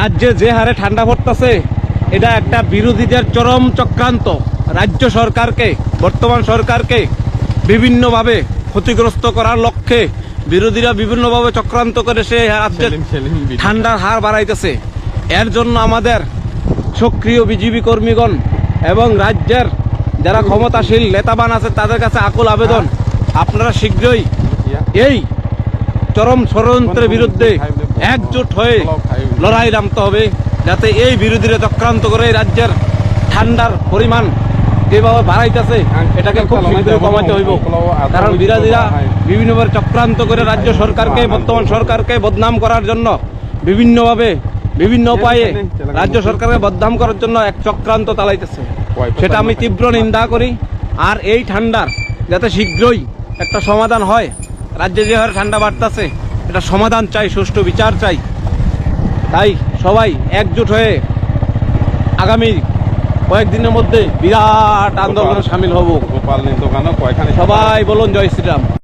রাজ্যে যে হারে ঠান্ডা পড়তেছে এটা একটা বিরোধীদের চরম চক্রান্ত। রাজ্য সরকারকে, বর্তমান সরকারকে বিভিন্নভাবে ক্ষতিগ্রস্ত করার লক্ষ্যে বিরোধীরা বিভিন্নভাবে চক্রান্ত করে সে রাজ্যে ঠান্ডার হার বাড়াইতেছে। এর জন্য আমাদের সক্রিয় বিজিবি কর্মীগণ এবং রাজ্যের যারা ক্ষমতাশীল নেতাবান আছে তাদের কাছে আকুল আবেদন, আপনারা শীঘ্রই এই চরম ষড়যন্ত্রের বিরুদ্ধে একজোট হয়ে লড়াই নামতে হবে, যাতে এই বিরোধীরা চক্রান্ত করে রাজ্যের ঠান্ডার পরিমাণ যেভাবে বাড়াইতেছে এটাকে খুব শীঘ্র কমাতে হইব। কারণ বিরোধীরা বিভিন্নভাবে চক্রান্ত করে রাজ্য সরকারকে, বর্তমান সরকারকে বদনাম করার জন্য বিভিন্নভাবে বিভিন্ন উপায়ে রাজ্য সরকারকে বদনাম করার জন্য এক চক্রান্ত চালাইতেছে, সেটা আমি তীব্র নিন্দা করি। আর এই ঠান্ডার যাতে শীঘ্রই একটা সমাধান হয়, রাজ্যে যে হারে ঠান্ডা বাড়তেছে এটা সমাধান চাই, সুষ্ঠু বিচার চাই। তাই সবাই একজোট হয়ে আগামী কয়েকদিনের মধ্যে বিরাট আন্দোলনে সামিল হব। সবাই বলুন জয় শ্রীরাম।